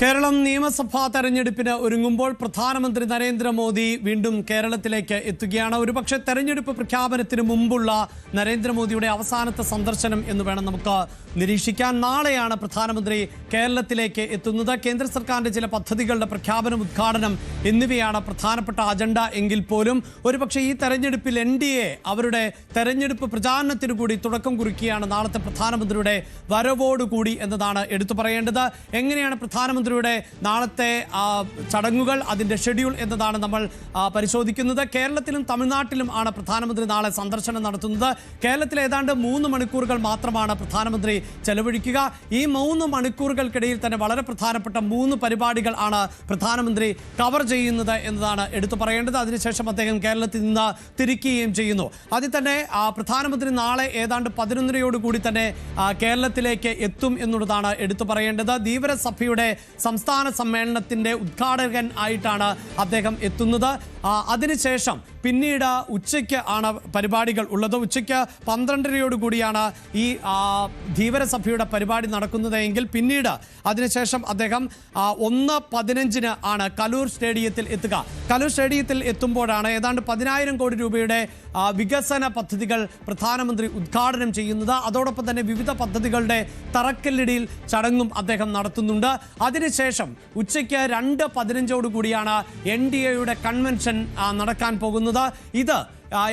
കേരളം നിയമസഭാ തെരഞ്ഞെടുപ്പിന് ഒരുങ്ങുമ്പോൾ പ്രധാനമന്ത്രി നരേന്ദ്രമോദി വീണ്ടും കേരളത്തിലേക്ക് എത്തുകയാണ്. ഒരുപക്ഷെ തെരഞ്ഞെടുപ്പ് പ്രഖ്യാപനത്തിന് മുമ്പുള്ള നരേന്ദ്രമോദിയുടെ അവസാനത്തെ സന്ദർശനം എന്ന് വേണം നമുക്ക് നിരീക്ഷിക്കാൻ. നാളെയാണ് പ്രധാനമന്ത്രി കേരളത്തിലേക്ക് എത്തുന്നത്. കേന്ദ്ര സർക്കാരിന്റെ ചില പദ്ധതികളുടെ പ്രഖ്യാപനം, ഉദ്ഘാടനം എന്നിവയാണ് പ്രധാനപ്പെട്ട അജണ്ട എങ്കിൽ പോലും ഒരുപക്ഷെ ഈ തെരഞ്ഞെടുപ്പിൽ NDA അവരുടെ തെരഞ്ഞെടുപ്പ് പ്രചാരണത്തിന് കൂടി തുടക്കം കുറിക്കുകയാണ് നാളത്തെ പ്രധാനമന്ത്രിയുടെ വരവോടുകൂടി എന്നതാണ് എടുത്തു പറയേണ്ടത്. എങ്ങനെയാണ് പ്രധാനമന്ത്രിയുടെ നാളത്തെ ചടങ്ങുകൾ, അതിന്റെ ഷെഡ്യൂൾ എന്നതാണ് നമ്മൾ പരിശോധിക്കുന്നത്. കേരളത്തിലും തമിഴ്നാട്ടിലും ആണ് പ്രധാനമന്ത്രി നാളെ സന്ദർശനം നടത്തുന്നത്. കേരളത്തിൽ ഏതാണ്ട് 3 മണിക്കൂറുകൾ മാത്രമാണ് പ്രധാനമന്ത്രി ചെലവഴിക്കുക. ഈ 3 മണിക്കൂറുകൾക്കിടയിൽ തന്നെ വളരെ പ്രധാനപ്പെട്ട 3 പരിപാടികൾ ആണ് പ്രധാനമന്ത്രി കവർ ചെയ്യുന്നത് എന്നതാണ് എടുത്തു പറയേണ്ടത്. അതിനുശേഷം അദ്ദേഹം കേരളത്തിൽ നിന്ന് തിരിക്കുകയും ചെയ്യുന്നു. അതിൽ തന്നെ പ്രധാനമന്ത്രി നാളെ ഏതാണ്ട് 11:30 തന്നെ കേരളത്തിലേക്ക് എത്തും എന്നുള്ളതാണ് എടുത്തു പറയേണ്ടത്. ധീവരസഭയുടെ സംസ്ഥാന സമ്മേളനത്തിന്റെ ഉദ്ഘാടകൻ ആയിട്ടാണ് അദ്ദേഹം എത്തുന്നത്. അതിനുശേഷം പിന്നീട് ഉച്ചയ്ക്ക് ആണ് പരിപാടികൾ ഉള്ളത്. ഉച്ചയ്ക്ക് 12:30 ഈ ധീവരസഭയുടെ പരിപാടി നടക്കുന്നത് എങ്കിൽ പിന്നീട് അതിനുശേഷം അദ്ദേഹം 1:15 ആണ് കലൂർ സ്റ്റേഡിയത്തിൽ എത്തുക. കലൂർ സ്റ്റേഡിയത്തിൽ എത്തുമ്പോഴാണ് ഏതാണ്ട് 10,000 കോടി രൂപയുടെ വികസന പദ്ധതികൾ പ്രധാനമന്ത്രി ഉദ്ഘാടനം ചെയ്യുന്നത്. അതോടൊപ്പം തന്നെ വിവിധ പദ്ധതികളുടെ തറക്കല്ലിടിയിൽ ചടങ്ങും അദ്ദേഹം നടത്തുന്നുണ്ട്. അതിനുശേഷം ഉച്ചയ്ക്ക് 2:15 NDAയുടെ കൺവെൻഷൻ നടക്കാൻ പോകുന്നത്. ഇത്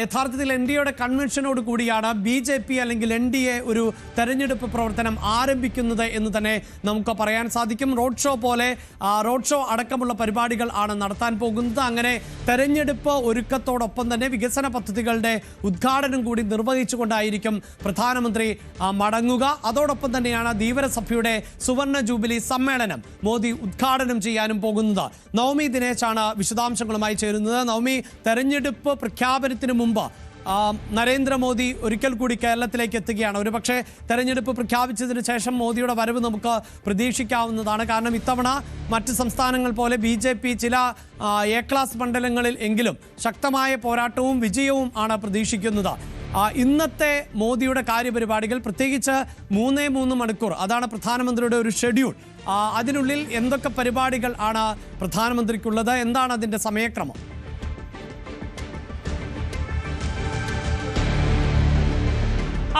യഥാർത്ഥത്തിൽ NDAയുടെ കൺവെൻഷനോട് കൂടിയാണ് BJP അല്ലെങ്കിൽ NDA ഒരു തെരഞ്ഞെടുപ്പ് പ്രവർത്തനം ആരംഭിക്കുന്നത് എന്ന് തന്നെ നമുക്ക് പറയാൻ സാധിക്കും. റോഡ് ഷോ അടക്കമുള്ള പരിപാടികൾ ആണ് നടത്താൻ പോകുന്നത്. അങ്ങനെ തെരഞ്ഞെടുപ്പ് ഒരുക്കത്തോടൊപ്പം തന്നെ വികസന പദ്ധതികളുടെ ഉദ്ഘാടനം കൂടി നിർവഹിച്ചുകൊണ്ടായിരിക്കും പ്രധാനമന്ത്രി മടങ്ങുക. അതോടൊപ്പം തന്നെയാണ് ധീവരസഭയുടെ സുവർണ ജൂബിലി സമ്മേളനം മോദി ഉദ്ഘാടനം ചെയ്യാനും പോകുന്നത്. നവമി ദിനേശാണ് വിശദാംശങ്ങളുമായി ചേരുന്നത്. നവമി, തെരഞ്ഞെടുപ്പ് പ്രഖ്യാപനത്തിന് മുമ്പ് നരേന്ദ്രമോദി ഒരിക്കൽ കൂടി കേരളത്തിലേക്ക് എത്തുകയാണ്. ഒരുപക്ഷെ തെരഞ്ഞെടുപ്പ് പ്രഖ്യാപിച്ചതിന് ശേഷം മോദിയുടെ വരവ് നമുക്ക് പ്രതീക്ഷിക്കാവുന്നതാണ്. കാരണം ഇത്തവണ മറ്റ് സംസ്ഥാനങ്ങൾ പോലെ BJP ചില A ക്ലാസ് മണ്ഡലങ്ങളിൽ എങ്കിലും ശക്തമായ പോരാട്ടവും വിജയവും ആണ് പ്രതീക്ഷിക്കുന്നത്. ഇന്നത്തെ മോദിയുടെ കാര്യപരിപാടികൾ പ്രത്യേകിച്ച് 3 മണിക്കൂർ, അതാണ് പ്രധാനമന്ത്രിയുടെ ഒരു ഷെഡ്യൂൾ. അതിനുള്ളിൽ എന്തൊക്കെ പരിപാടികൾ ആണ് പ്രധാനമന്ത്രിക്കുള്ളത്? എന്താണ് അതിൻ്റെ സമയക്രമം?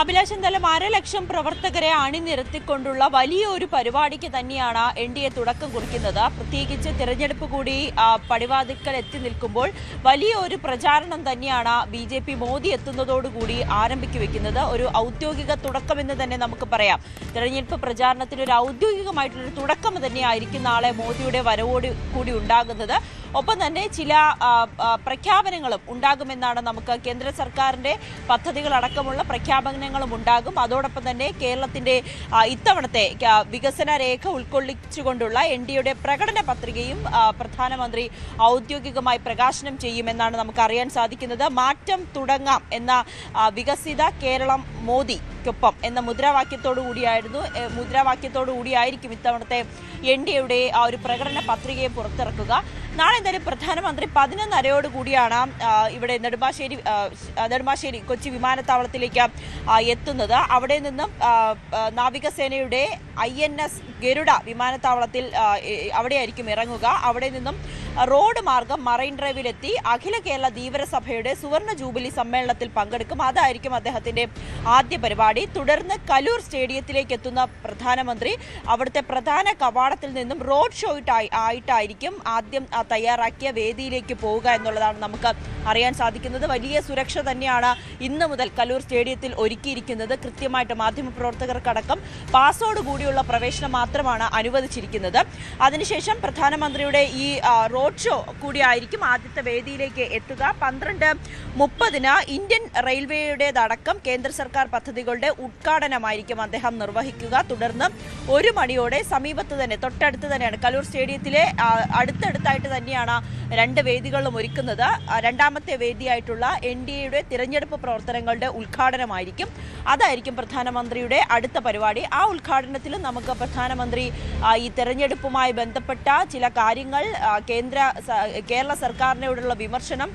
അഭിലാഷ്, എന്തായാലും 1.5 ലക്ഷം പ്രവർത്തകരെ അണിനിരത്തിക്കൊണ്ടുള്ള വലിയൊരു പരിപാടിക്ക് തന്നെയാണ് NDA തുടക്കം കുറിക്കുന്നത്. പ്രത്യേകിച്ച് തിരഞ്ഞെടുപ്പ് കൂടി പടിവാതിക്കൽ എത്തി നിൽക്കുമ്പോൾ വലിയൊരു പ്രചാരണം തന്നെയാണ് BJP മോദി എത്തുന്നതോടുകൂടി ആരംഭിക്കുവെക്കുന്നത്. ഒരു ഔദ്യോഗിക തുടക്കമെന്ന് തന്നെ നമുക്ക് പറയാം. തെരഞ്ഞെടുപ്പ് പ്രചാരണത്തിന് ഒരു ഔദ്യോഗികമായിട്ടുള്ളൊരു തുടക്കം തന്നെയായിരിക്കും നാളെ മോദിയുടെ വരവോട് കൂടി ഉണ്ടാകുന്നത്. ഒപ്പം തന്നെ ചില പ്രഖ്യാപനങ്ങളും ഉണ്ടാകുമെന്നാണ് നമുക്ക് കേന്ദ്ര സർക്കാരിൻ്റെ പദ്ധതികളടക്കമുള്ള പ്രഖ്യാപനങ്ങളും ഉണ്ടാകും. അതോടൊപ്പം തന്നെ കേരളത്തിൻ്റെ ഇത്തവണത്തെ വികസന രേഖ ഉൾക്കൊള്ളിച്ചുകൊണ്ടുള്ള NDAയുടെ പ്രകടന പത്രികയും പ്രധാനമന്ത്രി ഔദ്യോഗികമായി പ്രകാശനം ചെയ്യുമെന്നാണ് നമുക്ക് അറിയാൻ സാധിക്കുന്നത്. മാറ്റം തുടങ്ങാം എന്ന വികസിത കേരളം മോദിക്കൊപ്പം എന്ന മുദ്രാവാക്യത്തോടു കൂടിയായിരിക്കും ഇത്തവണത്തെ NDAയുടെ ആ ഒരു പ്രകടന പത്രികയെ പുറത്തിറക്കുക. നാളെ എന്തായാലും പ്രധാനമന്ത്രി 11:30 ഇവിടെ നെടുമ്പാശ്ശേരി കൊച്ചി വിമാനത്താവളത്തിലേക്ക് എത്തുന്നത്. അവിടെ നിന്നും നാവികസേനയുടെ INS ഗരുഡ വിമാനത്താവളത്തിൽ അവിടെയായിരിക്കും ഇറങ്ങുക. അവിടെ നിന്നും റോഡ് മാർഗം മറൈൻ ഡ്രൈവിലെത്തി അഖില കേരള ധീവരസഭയുടെ സുവർണ ജൂബിലി സമ്മേളനത്തിൽ പങ്കെടുക്കും. അതായിരിക്കും അദ്ദേഹത്തിന്റെ ആദ്യ പരിപാടി. തുടർന്ന് കലൂർ സ്റ്റേഡിയത്തിലേക്ക് എത്തുന്ന പ്രധാനമന്ത്രി അവിടുത്തെ പ്രധാന കവാടത്തിൽ നിന്നും റോഡ് ഷോ ആയിട്ടായിരിക്കും ആദ്യം തയ്യാറാക്കിയ വേദിയിലേക്ക് പോവുക എന്നുള്ളതാണ് നമുക്ക് അറിയാൻ സാധിക്കുന്നത്. വലിയ സുരക്ഷ തന്നെയാണ് ഇന്ന് മുതൽ കലൂർ സ്റ്റേഡിയത്തിൽ ഒരുക്കിയിരിക്കുന്നത്. കൃത്യമായിട്ട് മാധ്യമപ്രവർത്തകർക്കടക്കം പാസോട് കൂടിയുള്ള പ്രവേശനം മാത്രമാണ് അനുവദിച്ചിരിക്കുന്നത്. അതിനുശേഷം പ്രധാനമന്ത്രിയുടെ ഈ റോഡ് ഷോ കൂടിയായിരിക്കും ആദ്യത്തെ വേദിയിലേക്ക് എത്തുക. 12:30 ഇന്ത്യൻ റെയിൽവേയുടേതടക്കം കേന്ദ്ര സർക്കാർ പദ്ധതികളുടെ ഉദ്ഘാടനമായിരിക്കും അദ്ദേഹം നിർവഹിക്കുക. തുടർന്ന് 1 മണിയോടെ സമീപത്ത് തന്നെ, തൊട്ടടുത്ത് തന്നെയാണ്, കലൂർ സ്റ്റേഡിയത്തിലെ അടുത്തടുത്തായിട്ട് തന്നെയാണ് രണ്ട് വേദികളിലും ഒരുക്കുന്നത്. രണ്ടാമത്തെ വേദിയായിട്ടുള്ള NDAയുടെ തിരഞ്ഞെടുപ്പ് പ്രവർത്തനങ്ങളുടെ ഉദ്ഘാടനമായിരിക്കും. അതായിരിക്കും പ്രധാനമന്ത്രിയുടെ അടുത്ത പരിപാടി. ആ ഉദ്ഘാടനത്തിലും നമുക്ക് പ്രധാനമന്ത്രി ഈ തെരഞ്ഞെടുപ്പുമായി ബന്ധപ്പെട്ട ചില കാര്യങ്ങൾ, കേരള സർക്കാരിനോടുള്ള വിമർശനം,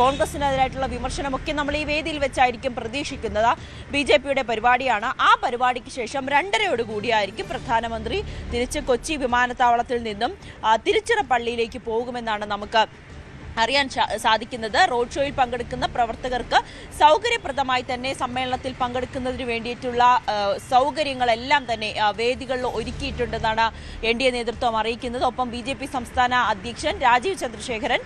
കോൺഗ്രസിനെതിരായിട്ടുള്ള വിമർശനമൊക്കെ നമ്മൾ ഈ വേദിയിൽ വെച്ചായിരിക്കും പ്രതീക്ഷിക്കുന്നത്. BJPയുടെ പരിപാടിയാണ്. ആ പരിപാടിക്ക് ശേഷം 2:30 പ്രധാനമന്ത്രി തിരിച്ച് കൊച്ചി വിമാനത്താവളത്തിൽ നിന്നും തിരുച്ചിറപ്പള്ളിയിലേക്ക് പോകുമെന്നാണ് നമുക്ക് അറിയാൻ സാധിക്കുന്നത്. റോഡ് ഷോയിൽ പങ്കെടുക്കുന്ന പ്രവർത്തകർക്ക് സൗകര്യപ്രദമായി തന്നെ സമ്മേളനത്തിൽ പങ്കെടുക്കുന്നതിന് വേണ്ടിയിട്ടുള്ള സൗകര്യങ്ങളെല്ലാം തന്നെ വേദികളിൽ ഒരുക്കിയിട്ടുണ്ടെന്നാണ് NDA നേതൃത്വം അറിയിക്കുന്നത്. ഒപ്പം BJP സംസ്ഥാന അധ്യക്ഷൻ രാജീവ് ചന്ദ്രശേഖരൻ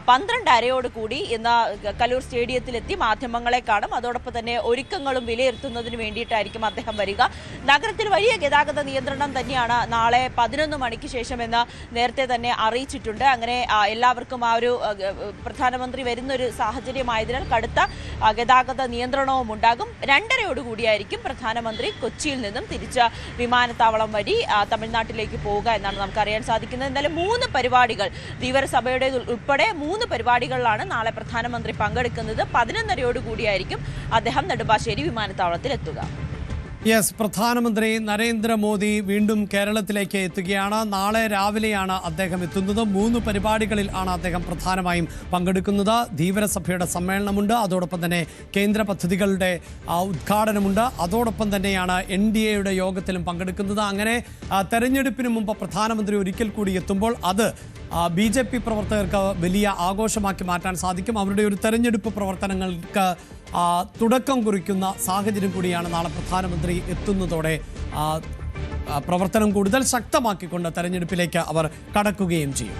12:30 ഇന്ന് കലൂർ സ്റ്റേഡിയത്തിലെത്തി മാധ്യമങ്ങളെ കാണും. അതോടൊപ്പം തന്നെ ഒരുക്കങ്ങളും വിലയിരുത്തുന്നതിന് വേണ്ടിയിട്ടായിരിക്കും അദ്ദേഹം വരിക. നഗരത്തിൽ വലിയ ഗതാഗത നിയന്ത്രണം തന്നെയാണ് നാളെ 11 മണിക്ക് ശേഷമെന്ന് നേരത്തെ തന്നെ അറിയിച്ചിട്ടുണ്ട്. അങ്ങനെ എല്ലാവർക്കും ആ ഒരു പ്രധാനമന്ത്രി വരുന്നൊരു സാഹചര്യമായതിനാൽ കടുത്ത ഗതാഗത നിയന്ത്രണവും ഉണ്ടാകും. 2:30 പ്രധാനമന്ത്രി കൊച്ചിയിൽ നിന്നും തിരിച്ച് വിമാനത്താവളം വഴി തമിഴ്നാട്ടിലേക്ക് പോവുക എന്നാണ് നമുക്ക് അറിയാൻ സാധിക്കുന്നത്. എന്നാലും 3 പരിപാടികൾ, ധീവരസഭയുടെ ഉൾപ്പെടെ 3 പരിപാടികളിലാണ് നാളെ പ്രധാനമന്ത്രി പങ്കെടുക്കുന്നത്. 11:30 അദ്ദേഹം നെടുമ്പാശ്ശേരി വിമാനത്താവളത്തിൽ എത്തുക. യെസ്, പ്രധാനമന്ത്രി നരേന്ദ്രമോദി വീണ്ടും കേരളത്തിലേക്ക് എത്തുകയാണ്. നാളെ രാവിലെയാണ് അദ്ദേഹം എത്തുന്നത്. 3 പരിപാടികളിൽ ആണ് അദ്ദേഹം പ്രധാനമായും പങ്കെടുക്കുന്നത്. ധീവരസഭയുടെ സമ്മേളനമുണ്ട്, അതോടൊപ്പം തന്നെ കേന്ദ്ര പദ്ധതികളുടെ ഉദ്ഘാടനമുണ്ട്, അതോടൊപ്പം തന്നെയാണ് NDAയുടെ യോഗത്തിലും പങ്കെടുക്കുന്നത്. അങ്ങനെ തെരഞ്ഞെടുപ്പിന് മുമ്പ് പ്രധാനമന്ത്രി ഒരിക്കൽ കൂടി എത്തുമ്പോൾ അത് BJP പ്രവർത്തകർക്ക് വലിയ ആഘോഷമാക്കി മാറ്റാൻ സാധിക്കും. അവരുടെ ഒരു തെരഞ്ഞെടുപ്പ് പ്രവർത്തനങ്ങൾക്ക് തുടക്കം കുറിക്കുന്ന സാഹചര്യം കൂടിയാണ് നാളെ പ്രധാനമന്ത്രി എത്തുന്നതോടെ പ്രവർത്തനം കൂടുതൽ ശക്തമാക്കിക്കൊണ്ട് തെരഞ്ഞെടുപ്പിലേക്ക് അവർ കടക്കുകയും ചെയ്യും.